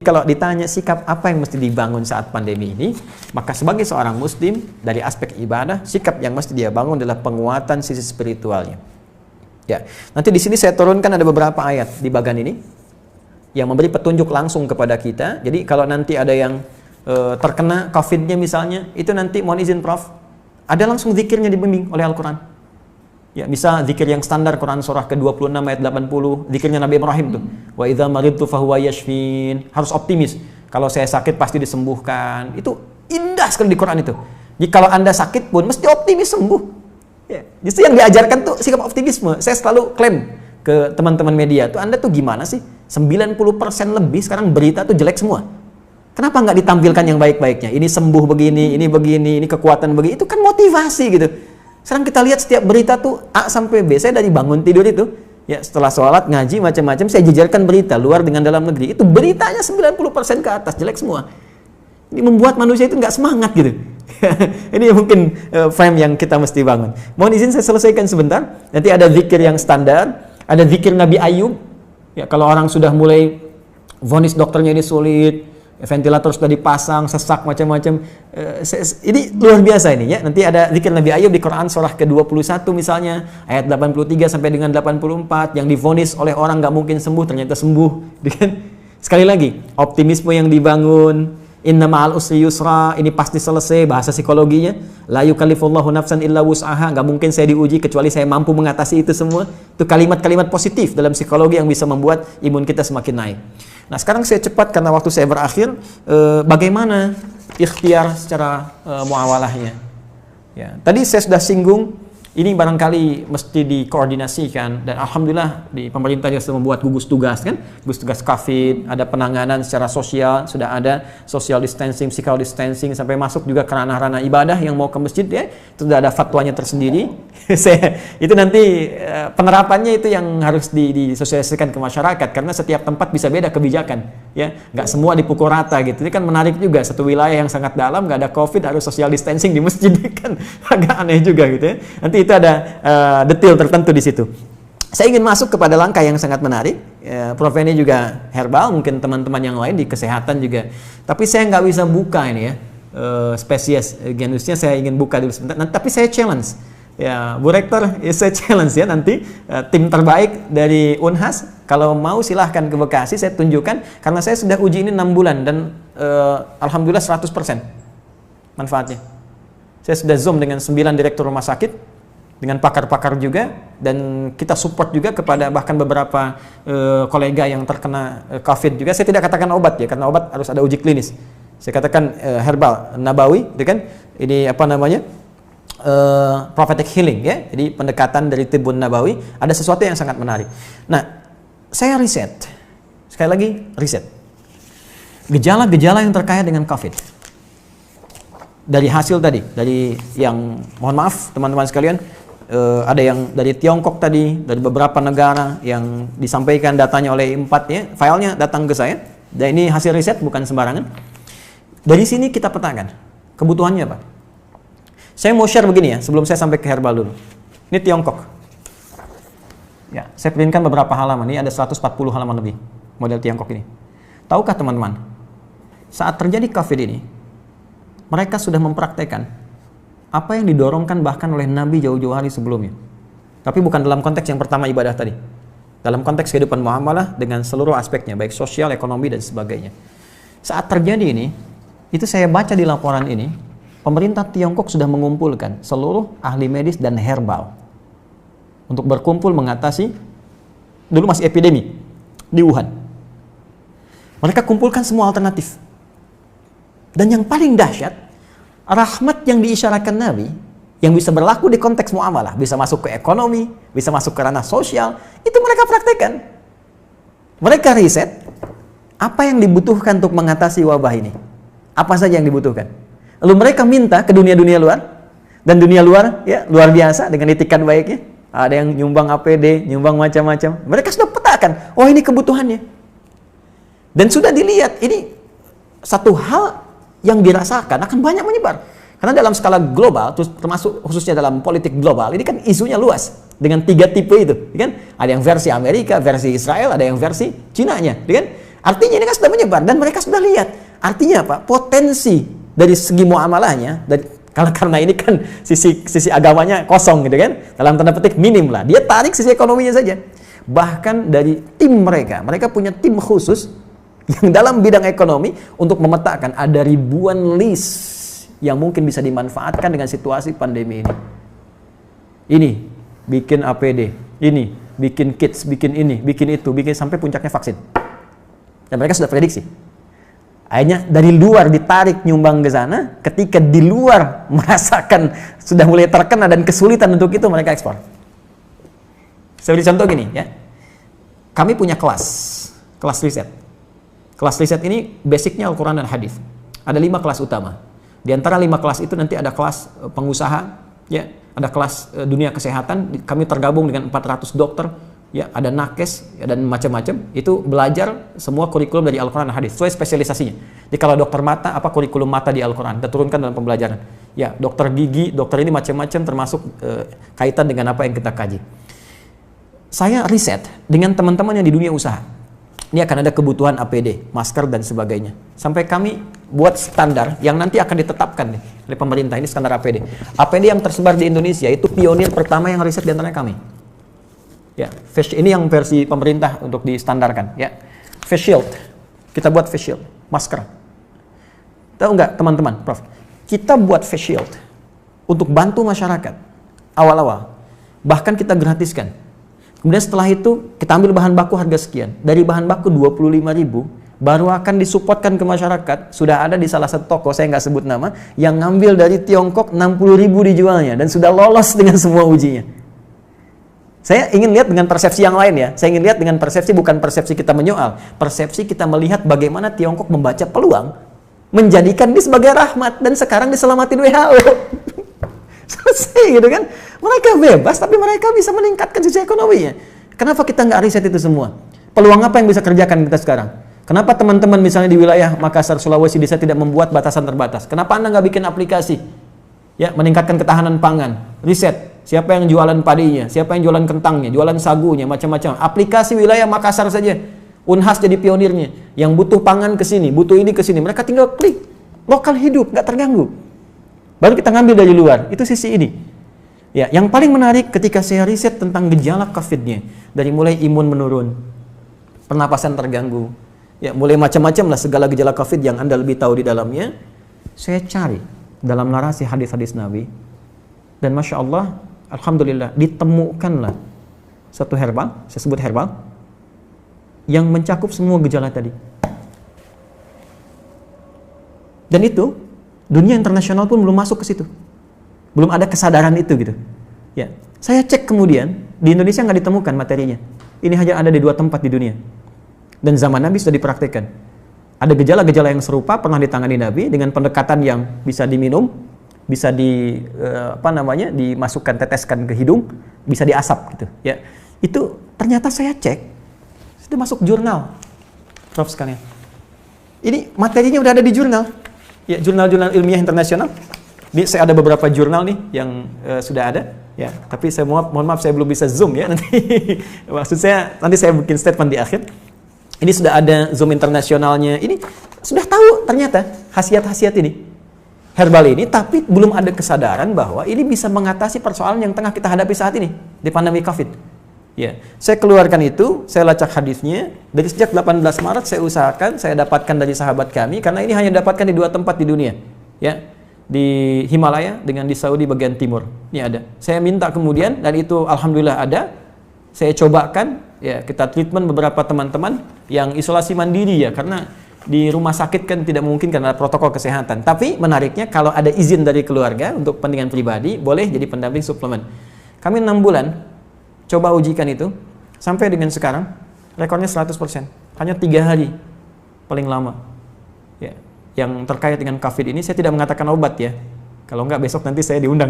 Kalau ditanya sikap apa yang mesti dibangun saat pandemi ini, maka sebagai seorang muslim dari aspek ibadah, sikap yang mesti dia bangun adalah penguatan sisi spiritualnya. Ya, nanti di sini saya turunkan ada beberapa ayat di bagian ini yang memberi petunjuk langsung kepada kita. Jadi kalau nanti ada yang terkena COVID-nya misalnya, itu nanti mohon izin Prof, ada langsung zikirnya dibimbing oleh Al-Quran. Ya, bisa zikir yang standar Quran surah ke-26 ayat 80, zikirnya Nabi Ibrahim tuh. Wa idza maridtu fahuwa yashfin. Harus optimis. Kalau saya sakit pasti disembuhkan. Itu indah sekali di Quran itu. Jadi kalau Anda sakit pun mesti optimis sembuh. Ya, justru yang diajarkan tuh sikap optimisme. Saya selalu klaim ke teman-teman media tuh, Anda tuh gimana sih? 90% lebih sekarang berita tuh jelek semua. Kenapa nggak ditampilkan yang baik-baiknya? Ini sembuh begini, ini kekuatan begini. Itu kan motivasi gitu. Sekarang kita lihat setiap berita tuh A sampai B. Saya dari bangun tidur itu, ya setelah sholat, ngaji, macam-macam, saya jejerkan berita luar dengan dalam negeri. Itu beritanya 90% ke atas, jelek semua. Ini membuat manusia itu nggak semangat gitu. Ini mungkin frame yang kita mesti bangun. Mohon izin saya selesaikan sebentar. Nanti ada zikir yang standar, ada zikir Nabi Ayub. Ya, kalau orang sudah mulai vonis dokternya ini sulit, ventilator sudah dipasang, sesak macam-macam. Ini luar biasa ini ya. Nanti ada zikir Nabi Ayub di Quran surah ke-21 misalnya, ayat 83 sampai dengan 84 yang divonis oleh orang nggak mungkin sembuh ternyata sembuh. Sekali lagi, optimisme yang dibangun, inna ma'al usri yusra, ini pasti selesai, bahasa psikologinya. La yukallifullahu nafsan illa wus'aha, nggak mungkin saya diuji kecuali saya mampu mengatasi itu semua. Itu kalimat-kalimat positif dalam psikologi yang bisa membuat imun kita semakin naik. Nah sekarang saya cepat karena waktu saya berakhir, bagaimana ikhtiar secara muawalahnya. Ya, tadi saya sudah singgung, ini barangkali mesti dikoordinasikan, dan alhamdulillah di pemerintah juga sudah membuat gugus tugas kan, gugus tugas COVID, ada penanganan secara sosial, sudah ada social distancing, physical distancing, sampai masuk juga ke ranah-ranah ibadah yang mau ke masjid ya, itu sudah ada fatwanya tersendiri. Itu nanti penerapannya itu yang harus disosialisasikan ke masyarakat, karena setiap tempat bisa beda kebijakan ya, nggak semua dipukul rata gitu. Ini kan menarik juga, satu wilayah yang sangat dalam nggak ada COVID harus social distancing di masjid, kan agak aneh juga gitu ya. Nanti itu ada detail tertentu di situ. Saya ingin masuk kepada langkah yang sangat menarik. Prof ini juga herbal, mungkin teman-teman yang lain di kesehatan juga. Tapi saya nggak bisa buka ini ya, spesies genusnya saya ingin buka dulu sebentar. Nah, tapi saya challenge. Ya, Bu Rektor, saya challenge ya nanti tim terbaik dari Unhas, kalau mau silahkan ke Bekasi, saya tunjukkan, karena saya sudah uji ini 6 bulan dan alhamdulillah 100% manfaatnya. Saya sudah zoom dengan 9 direktur rumah sakit, dengan pakar-pakar juga, dan kita support juga kepada bahkan beberapa kolega yang terkena COVID juga. Saya tidak katakan obat ya, karena obat harus ada uji klinis. Saya katakan herbal nabawi, gitu kan? Ini apa namanya? Prophetic healing ya. Jadi pendekatan dari Tibbun Nabawi, ada sesuatu yang sangat menarik. Nah, saya riset. Sekali lagi riset. Gejala-gejala yang terkait dengan COVID. Dari hasil tadi, dari yang mohon maaf teman-teman sekalian, ada yang dari Tiongkok tadi, dari beberapa negara yang disampaikan datanya oleh 4 ya, filenya datang ke saya. Dan ini hasil riset bukan sembarangan. Dari sini kita petakan kebutuhannya apa. Saya mau share begini ya, sebelum saya sampai ke herbal dulu. Ini Tiongkok. Ya, saya printkan beberapa halaman. Ini ada 140 halaman lebih model Tiongkok ini. Tahukah teman-teman, saat terjadi COVID ini, mereka sudah mempraktekkan apa yang didorongkan bahkan oleh Nabi jauh-jauh hari sebelumnya. Tapi bukan dalam konteks yang pertama ibadah tadi. Dalam konteks kehidupan muamalah dengan seluruh aspeknya, baik sosial, ekonomi, dan sebagainya. Saat terjadi ini, itu saya baca di laporan ini, pemerintah Tiongkok sudah mengumpulkan seluruh ahli medis dan herbal untuk berkumpul mengatasi, dulu masih epidemi di Wuhan. Mereka kumpulkan semua alternatif. Dan yang paling dahsyat, rahmat yang diisyaratkan Nabi, yang bisa berlaku di konteks muamalah, bisa masuk ke ekonomi, bisa masuk ke ranah sosial, itu mereka praktekkan. Mereka riset apa yang dibutuhkan untuk mengatasi wabah ini. Apa saja yang dibutuhkan. Lalu mereka minta ke dunia-dunia luar, dan dunia luar ya luar biasa dengan itikat baiknya. Ada yang nyumbang APD, nyumbang macam-macam. Mereka sudah petakan, ini kebutuhannya. Dan sudah dilihat, ini satu hal yang dirasakan akan banyak menyebar. Karena dalam skala global, termasuk khususnya dalam politik global, ini kan isunya luas dengan 3 tipe itu, kan? Ada yang versi Amerika, versi Israel, ada yang versi Cina-nya, kan? Artinya ini kan sudah menyebar dan mereka sudah lihat. Artinya apa? Potensi dari segi muamalahnya, karena ini kan sisi agamanya kosong gitu kan, dalam tanda petik minim lah. Dia tarik sisi ekonominya saja. Bahkan dari tim mereka punya tim khusus yang dalam bidang ekonomi untuk memetakan ada ribuan list yang mungkin bisa dimanfaatkan dengan situasi pandemi ini. Ini bikin APD, ini bikin kits, bikin ini, bikin itu, bikin sampai puncaknya vaksin. Dan mereka sudah prediksi. Akhirnya dari luar ditarik nyumbang ke sana, ketika di luar merasakan sudah mulai terkena dan kesulitan untuk itu, mereka ekspor. Saya beri contoh gini ya. Kami punya kelas riset. Kelas riset ini basicnya Al-Quran dan Hadis. Ada 5 kelas utama. Di antara 5 kelas itu nanti ada kelas pengusaha, ya, ada kelas dunia kesehatan. Kami tergabung dengan 400 dokter, ya, ada nakes, ya, dan macam-macam. Itu belajar semua kurikulum dari Al-Quran dan Hadis sesuai spesialisasinya. Jadi kalau dokter mata, apa kurikulum mata di Al-Quran? Kita turunkan dalam pembelajaran. Ya, dokter gigi, dokter ini macam-macam termasuk kaitan dengan apa yang kita kaji. Saya riset dengan teman-teman yang di dunia usaha. Ini akan ada kebutuhan APD, masker dan sebagainya. Sampai kami buat standar yang nanti akan ditetapkan nih oleh pemerintah. Ini standar APD. APD yang tersebar di Indonesia itu pionir pertama yang riset di antara kami. Ya, ini yang versi pemerintah untuk distandarkan. Ya, face shield. Kita buat face shield, masker. Tahu nggak teman-teman, Prof? Kita buat face shield untuk bantu masyarakat awal-awal. Bahkan kita gratiskan. Kemudian setelah itu kita ambil bahan baku harga sekian. Dari bahan baku 25.000 baru akan disupportkan ke masyarakat. Sudah ada di salah satu toko, saya nggak sebut nama, yang ngambil dari Tiongkok 60.000 dijualnya dan sudah lolos dengan semua ujinya. Saya ingin lihat dengan persepsi yang lain ya. Saya ingin lihat dengan persepsi, bukan persepsi kita menyoal. Persepsi kita melihat bagaimana Tiongkok membaca peluang menjadikan ini sebagai rahmat dan sekarang diselamatin WHO. Selesai gitu kan. Mereka bebas tapi mereka bisa meningkatkan sisi ekonominya. Kenapa kita nggak riset itu semua? Peluang apa yang bisa kerjakan kita sekarang? Kenapa teman-teman misalnya di wilayah Makassar, Sulawesi bisa tidak membuat batasan terbatas? Kenapa Anda nggak bikin aplikasi? Ya, meningkatkan ketahanan pangan. Riset, siapa yang jualan padinya, siapa yang jualan kentangnya, jualan sagunya, macam-macam. Aplikasi wilayah Makassar saja. Unhas jadi pionirnya. Yang butuh pangan ke sini, butuh ini ke sini. Mereka tinggal klik. Lokal hidup, nggak terganggu. Baru kita ngambil dari luar. Itu sisi ini. Ya, yang paling menarik ketika saya riset tentang gejala COVID-nya, dari mulai imun menurun, pernapasan terganggu, ya mulai macam-macam lah segala gejala COVID yang Anda lebih tahu di dalamnya, saya cari dalam narasi hadis-hadis Nabi, dan Masya Allah, Alhamdulillah, ditemukanlah satu herbal, saya sebut herbal, yang mencakup semua gejala tadi. Dan itu, dunia internasional pun belum masuk ke situ. Belum ada kesadaran itu gitu. Ya, saya cek kemudian di Indonesia nggak ditemukan materinya. Ini hanya ada di 2 tempat di dunia. Dan zaman Nabi sudah dipraktikkan. Ada gejala-gejala yang serupa pernah ditangani Nabi dengan pendekatan yang bisa diminum, bisa dimasukkan, teteskan ke hidung, bisa diasap gitu. Ya, itu ternyata saya cek sudah masuk jurnal, Prof sekalian. Ini materinya udah ada di jurnal. Ya, jurnal-jurnal ilmiah internasional. Ini saya ada beberapa jurnal nih yang sudah ada, ya. Tapi saya mohon maaf saya belum bisa zoom ya nanti. Maksud saya nanti saya bikin statement di akhir. Ini sudah ada zoom internasionalnya. Ini sudah tahu ternyata khasiat-khasiat ini herbal ini, tapi belum ada kesadaran bahwa ini bisa mengatasi persoalan yang tengah kita hadapi saat ini di pandemi COVID. Ya, saya keluarkan itu, saya lacak hadisnya. Dari sejak 18 Maret saya usahakan, saya dapatkan dari sahabat kami, karena ini hanya dapatkan di 2 tempat di dunia. Ya, di Himalaya dengan di Saudi bagian timur. Ini ada. Saya minta kemudian, dan itu alhamdulillah ada. Saya cobakan, ya kita treatment beberapa teman-teman yang isolasi mandiri ya, karena di rumah sakit kan tidak mungkin karena protokol kesehatan. Tapi menariknya kalau ada izin dari keluarga untuk kepentingan pribadi, boleh jadi pendamping suplemen. Kami 6 bulan coba ujikan itu, sampai dengan sekarang rekornya 100%. Hanya 3 hari paling lama. Ya, yang terkait dengan COVID ini saya tidak mengatakan obat ya. Kalau enggak besok nanti saya diundang.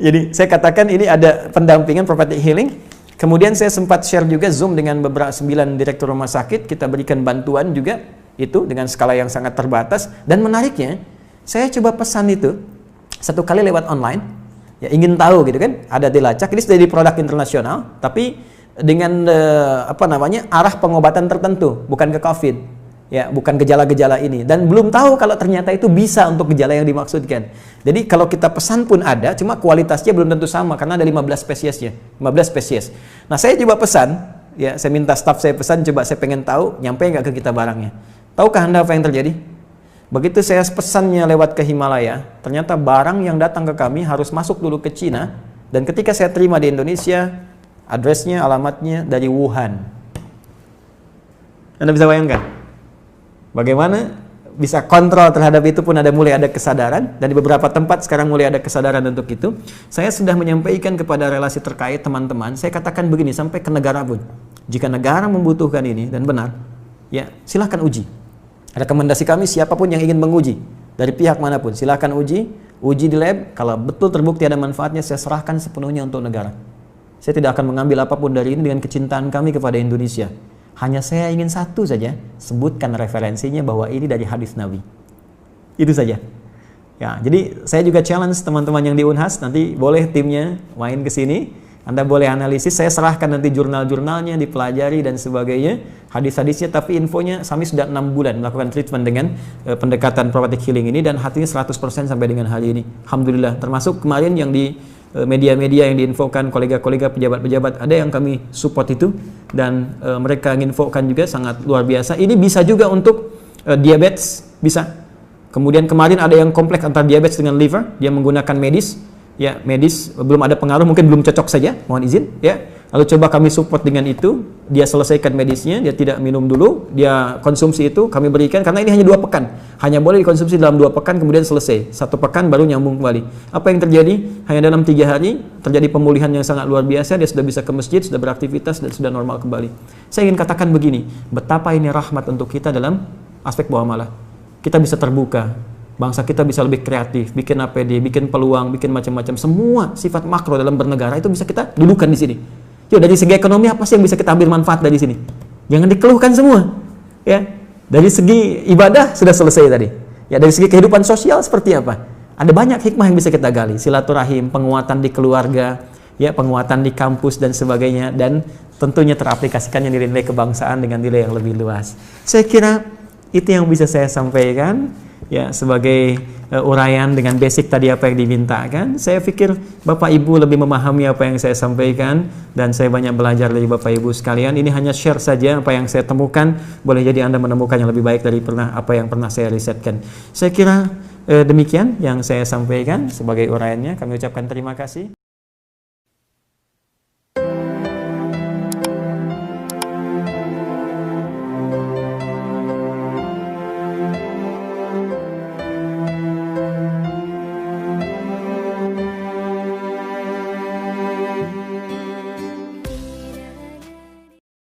jadi saya katakan ini ada pendampingan prophetic healing. Kemudian saya sempat share juga Zoom dengan beberapa 9 direktur rumah sakit, kita berikan bantuan juga itu dengan skala yang sangat terbatas. Dan menariknya, saya coba pesan itu satu kali lewat online, ya ingin tahu gitu kan, ada dilacak, ini sudah di produk internasional, tapi dengan arah pengobatan tertentu, bukan ke COVID, ya bukan gejala-gejala ini, dan belum tahu kalau ternyata itu bisa untuk gejala yang dimaksudkan. Jadi kalau kita pesan pun ada, cuma kualitasnya belum tentu sama karena ada 15 spesiesnya, 15 spesies. Nah saya coba pesan, ya saya minta staff saya pesan, coba saya pengen tahu nyampe nggak ke kita barangnya. Tahukah Anda apa yang terjadi? Begitu saya pesannya lewat ke Himalaya, ternyata barang yang datang ke kami harus masuk dulu ke Cina, dan ketika saya terima di Indonesia, addressnya, alamatnya dari Wuhan. Anda bisa bayangkan bagaimana bisa kontrol terhadap itu pun mulai ada kesadaran, dan di beberapa tempat sekarang mulai ada kesadaran untuk itu. Saya sudah menyampaikan kepada relasi terkait teman-teman, saya katakan begini, sampai ke negara pun, jika negara membutuhkan ini dan benar, ya silahkan uji. Rekomendasi kami, siapapun yang ingin menguji dari pihak manapun, silahkan uji di lab. Kalau betul terbukti ada manfaatnya, saya serahkan sepenuhnya untuk negara. Saya tidak akan mengambil apapun dari ini dengan kecintaan kami kepada Indonesia. Hanya saya ingin satu saja, sebutkan referensinya bahwa ini dari hadis Nabi. Itu saja. Ya, jadi saya juga challenge teman-teman yang di Unhas, nanti boleh timnya main ke sini. Anda boleh analisis, saya serahkan nanti jurnal-jurnalnya, dipelajari dan sebagainya, hadis-hadisnya, tapi infonya kami sudah 6 bulan melakukan treatment dengan pendekatan prophetic healing ini, dan hatinya 100% sampai dengan hari ini. Alhamdulillah, termasuk kemarin yang di media-media yang diinfokan kolega-kolega pejabat-pejabat, ada yang kami support itu, dan mereka menginfokan juga sangat luar biasa. Ini bisa juga untuk diabetes, bisa. Kemudian kemarin ada yang kompleks antara diabetes dengan liver, dia menggunakan medis. Ya, medis belum ada pengaruh, mungkin belum cocok saja, mohon izin, ya. Lalu coba kami support dengan itu, dia selesaikan medisnya, dia tidak minum dulu, dia konsumsi itu, kami berikan, karena ini hanya 2 pekan, hanya boleh dikonsumsi dalam 2 pekan, kemudian selesai, 1 pekan baru nyambung kembali. Apa yang terjadi? Hanya dalam 3 hari, terjadi pemulihan yang sangat luar biasa, dia sudah bisa ke masjid, sudah beraktivitas, dan sudah normal kembali. Saya ingin katakan begini, betapa ini rahmat untuk kita dalam aspek muamalah. Kita bisa terbuka, bangsa kita bisa lebih kreatif, bikin APD, bikin peluang, bikin macam-macam. Semua sifat makro dalam bernegara itu bisa kita dudukan di sini. Yuk, dari segi ekonomi apa sih yang bisa kita ambil manfaat dari sini? Jangan dikeluhkan semua. Ya, dari segi ibadah sudah selesai tadi. Ya, dari segi kehidupan sosial seperti apa? Ada banyak hikmah yang bisa kita gali. Silaturahim, penguatan di keluarga, ya, penguatan di kampus dan sebagainya, dan tentunya teraplikasikannya nilai-nilai kebangsaan dengan nilai yang lebih luas. Saya kira itu yang bisa saya sampaikan. Ya, sebagai uraian dengan basic tadi apa yang dimintakan. Saya pikir Bapak Ibu lebih memahami apa yang saya sampaikan, dan saya banyak belajar dari Bapak Ibu sekalian. Ini hanya share saja apa yang saya temukan, boleh jadi Anda menemukan yang lebih baik dari apa yang pernah saya risetkan. Saya kira demikian yang saya sampaikan sebagai uraiannya. Kami ucapkan terima kasih.